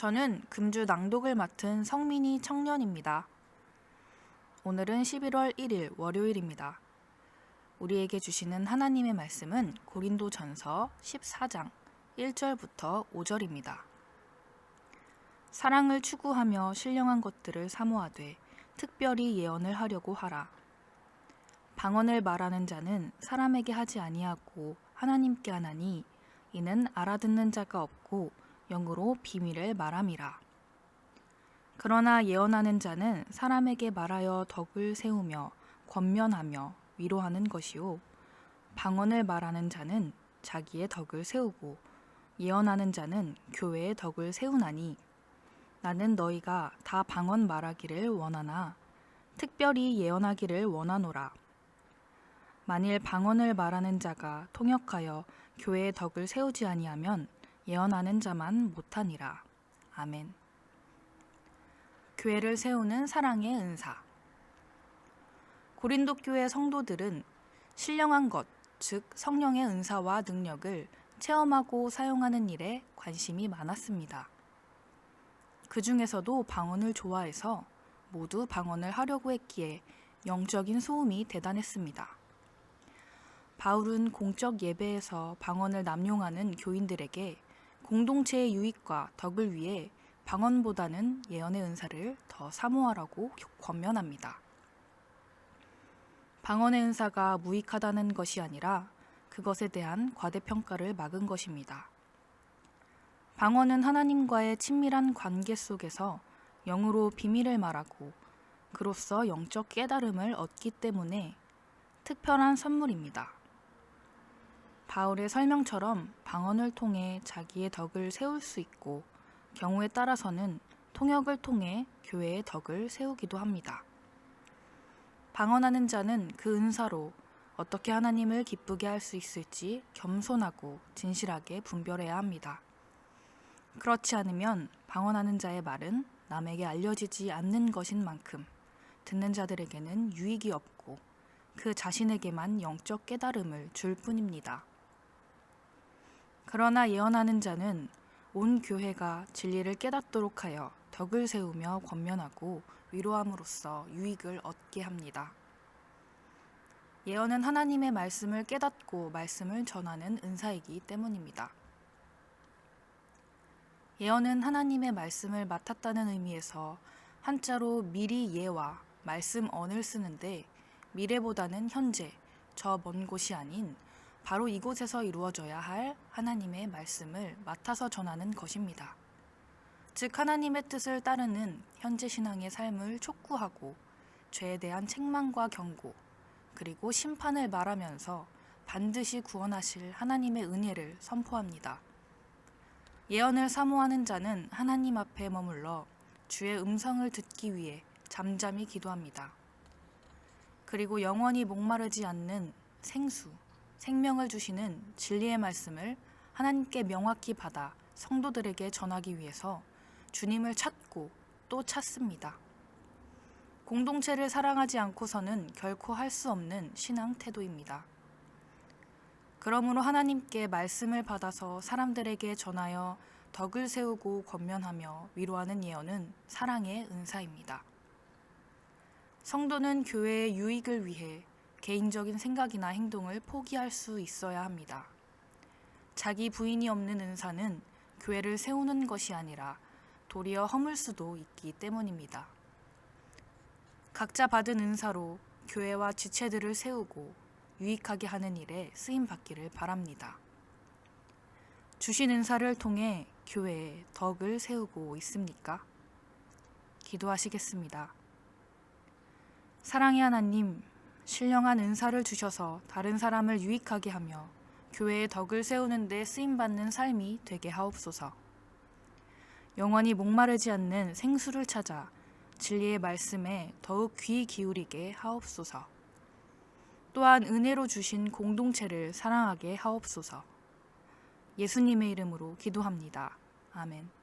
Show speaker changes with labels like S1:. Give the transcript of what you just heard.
S1: 저는 금주 낭독을 맡은 성민이 청년입니다. 오늘은 11월 1일 월요일입니다. 우리에게 주시는 하나님의 말씀은 고린도전서 14장 1절부터 5절입니다. 사랑을 추구하며 신령한 것들을 사모하되 특별히 예언을 하려고 하라. 방언을 말하는 자는 사람에게 하지 아니하고 하나님께 하나니 이는 알아듣는 자가 없고 영으로 비밀을 말함이라. 그러나 예언하는 자는 사람에게 말하여 덕을 세우며 권면하며 위로하는 것이요 방언을 말하는 자는 자기의 덕을 세우고 예언하는 자는 교회의 덕을 세우나니 나는 너희가 다 방언 말하기를 원하나 특별히 예언하기를 원하노라. 만일 방언을 말하는 자가 통역하여 교회의 덕을 세우지 아니하면 예언하는 자만 못하니라. 아멘. 교회를 세우는 사랑의 은사. 고린도 교회 성도들은 신령한 것, 즉 성령의 은사와 능력을 체험하고 사용하는 일에 관심이 많았습니다. 그 중에서도 방언을 좋아해서 모두 방언을 하려고 했기에 영적인 소음이 대단했습니다. 바울은 공적 예배에서 방언을 남용하는 교인들에게 공동체의 유익과 덕을 위해 방언보다는 예언의 은사를 더 사모하라고 권면합니다. 방언의 은사가 무익하다는 것이 아니라 그것에 대한 과대평가를 막은 것입니다. 방언은 하나님과의 친밀한 관계 속에서 영으로 비밀을 말하고 그로써 영적 깨달음을 얻기 때문에 특별한 선물입니다. 바울의 설명처럼 방언을 통해 자기의 덕을 세울 수 있고 경우에 따라서는 통역을 통해 교회의 덕을 세우기도 합니다. 방언하는 자는 그 은사로 어떻게 하나님을 기쁘게 할 수 있을지 겸손하고 진실하게 분별해야 합니다. 그렇지 않으면 방언하는 자의 말은 남에게 알려지지 않는 것인 만큼 듣는 자들에게는 유익이 없고 그 자신에게만 영적 깨달음을 줄 뿐입니다. 그러나 예언하는 자는 온 교회가 진리를 깨닫도록 하여 덕을 세우며 권면하고 위로함으로써 유익을 얻게 합니다. 예언은 하나님의 말씀을 깨닫고 말씀을 전하는 은사이기 때문입니다. 예언은 하나님의 말씀을 맡았다는 의미에서 한자로 미리 예와 말씀 언을 쓰는데 미래보다는 현재, 저 먼 곳이 아닌 바로 이곳에서 이루어져야 할 하나님의 말씀을 맡아서 전하는 것입니다. 즉 하나님의 뜻을 따르는 현재 신앙의 삶을 촉구하고 죄에 대한 책망과 경고 그리고 심판을 말하면서 반드시 구원하실 하나님의 은혜를 선포합니다. 예언을 사모하는 자는 하나님 앞에 머물러 주의 음성을 듣기 위해 잠잠히 기도합니다. 그리고 영원히 목마르지 않는 생수, 생명을 주시는 진리의 말씀을 하나님께 명확히 받아 성도들에게 전하기 위해서 주님을 찾고 또 찾습니다. 공동체를 사랑하지 않고서는 결코 할 수 없는 신앙 태도입니다. 그러므로 하나님께 말씀을 받아서 사람들에게 전하여 덕을 세우고 권면하며 위로하는 예언은 사랑의 은사입니다. 성도는 교회의 유익을 위해 개인적인 생각이나 행동을 포기할 수 있어야 합니다. 자기 부인이 없는 은사는 교회를 세우는 것이 아니라 도리어 허물 수도 있기 때문입니다. 각자 받은 은사로 교회와 지체들을 세우고 유익하게 하는 일에 쓰임 받기를 바랍니다. 주신 은사를 통해 교회에 덕을 세우고 있습니까? 기도하시겠습니다. 사랑의 하나님, 신령한 은사를 주셔서 다른 사람을 유익하게 하며 교회의 덕을 세우는 데 쓰임받는 삶이 되게 하옵소서. 영원히 목마르지 않는 생수를 찾아 진리의 말씀에 더욱 귀 기울이게 하옵소서. 또한 은혜로 주신 공동체를 사랑하게 하옵소서. 예수님의 이름으로 기도합니다. 아멘.